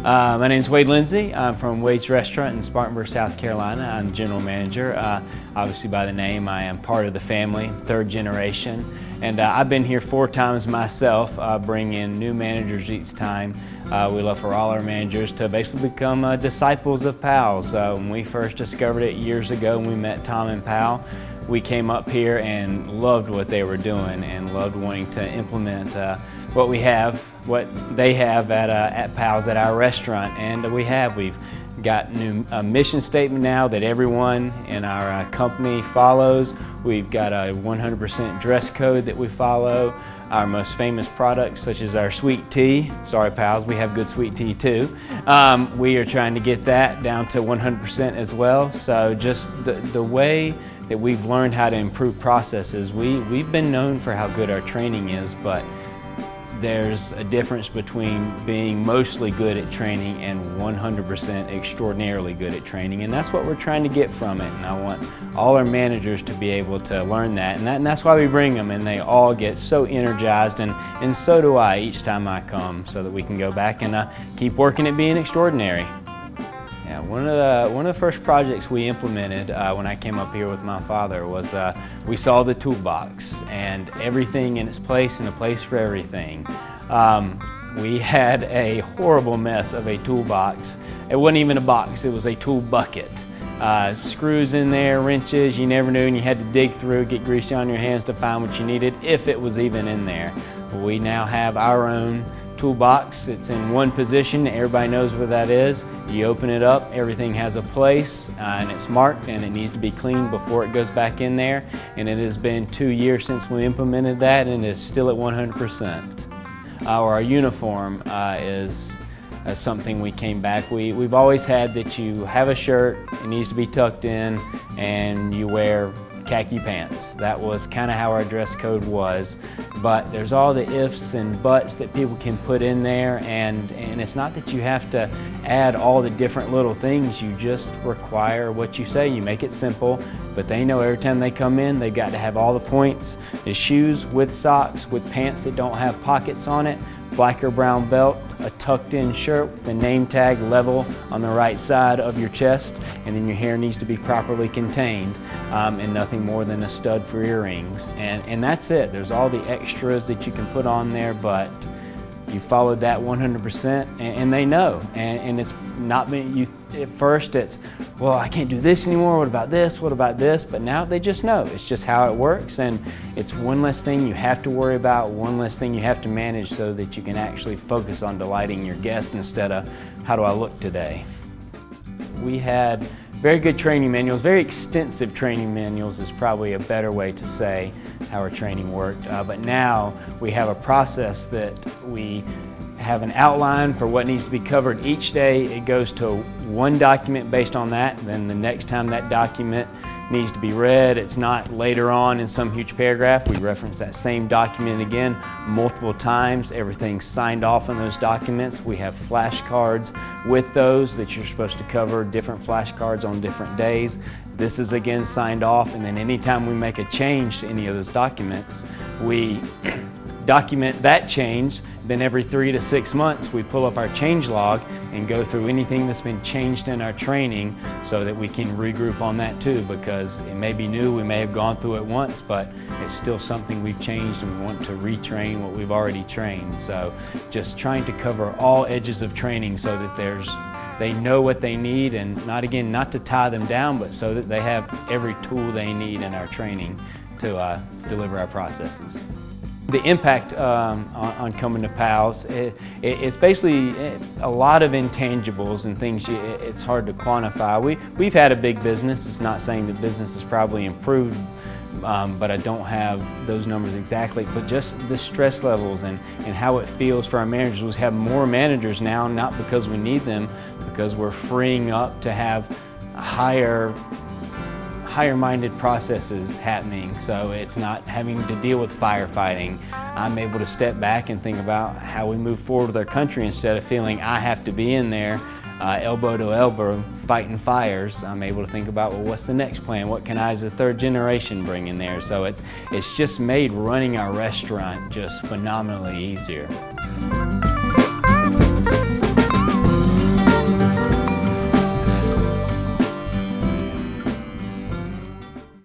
My name is Lindsey. I'm from Wade's Restaurant in Spartanburg, South Carolina. I'm general manager. Obviously by the name, I am part of the family, third generation. And I've been here 4 times myself, bring in new managers each time. We love for all our managers to basically become disciples of PALS. When we first discovered it years ago when we met Tom and Pal, we came up here and loved what they were doing and loved wanting to implement what they have at PALS at our restaurant. And we've got new mission statement now that everyone in our company follows. We've got a 100% dress code that we follow. Our most famous products, such as our sweet tea, sorry pals, we have good sweet tea too. We are trying to get that down to 100% as well. So just the way that we've learned how to improve processes, we've been known for how good our training is, but there's a difference between being mostly good at training and 100% extraordinarily good at training, and that's what we're trying to get from it. And I want all our managers to be able to learn that, and that's why we bring them, and they all get so energized, and so do I each time I come, so that we can go back and keep working at being extraordinary. Yeah, one of the first projects we implemented when I came up here with my father was we saw the toolbox and everything in its place and a place for everything. We had a horrible mess of a toolbox. It wasn't even a box, it was a tool bucket. Screws in there, wrenches, you never knew, and you had to dig through, get greasy on your hands to find what you needed, if it was even in there. We now have our own toolbox. It's in one position, everybody knows where that is. You open it up, everything has a place, and it's marked, and it needs to be cleaned before it goes back in there. And it has been 2 years since we implemented that, and it's still at 100%. Our uniform is something we came back. We've always had that you have a shirt, it needs to be tucked in, and you wear khaki pants. That was kind of how our dress code was, but there's all the ifs and buts that people can put in there, and it's not that you have to add all the different little things, you just require what you say. You make it simple, but they know every time they come in, they've got to have all the points. The shoes with socks, with pants that don't have pockets on it, black or brown belt, a tucked in shirt with the name tag level on the right side of your chest, and then your hair needs to be properly contained, and nothing more than a stud for earrings. And that's it. There's all the extras that you can put on there, but you followed that 100%, and they know. And it's not been, at first it's, well, I can't do this anymore, what about this, what about this? But now they just know. It's just how it works, and it's one less thing you have to worry about, one less thing you have to manage, so that you can actually focus on delighting your guests instead of, how do I look today? We had very good training manuals, very extensive training manuals is probably a better way to say how our training worked. But now we have a process that we have an outline for what needs to be covered each day. It goes to one document based on that. Then the next time that document needs to be read, it's not later on in some huge paragraph. We reference that same document again multiple times. Everything's signed off on those documents. We have flashcards with those that you're supposed to cover, different flashcards on different days. This is again signed off, and then anytime we make a change to any of those documents, we document that change. Then every 3 to 6 months we pull up our change log and go through anything that's been changed in our training, so that we can regroup on that too, because it may be new, we may have gone through it once, but it's still something we've changed, and we want to retrain what we've already trained. So just trying to cover all edges of training so that they know what they need, and not to tie them down, but so that they have every tool they need in our training to deliver our processes. The impact on coming to PALS, it's basically a lot of intangibles and things it's hard to quantify. We've had a big business. It's not saying the business has probably improved, but I don't have those numbers exactly. But just the stress levels and how it feels for our managers. We have more managers now, not because we need them, because we're freeing up to have higher-minded processes happening, so it's not having to deal with firefighting. I'm able to step back and think about how we move forward with our country instead of feeling I have to be in there elbow to elbow fighting fires. I'm able to think about, well, what's the next plan? What can I as a third generation bring in there? So it's just made running our restaurant just phenomenally easier.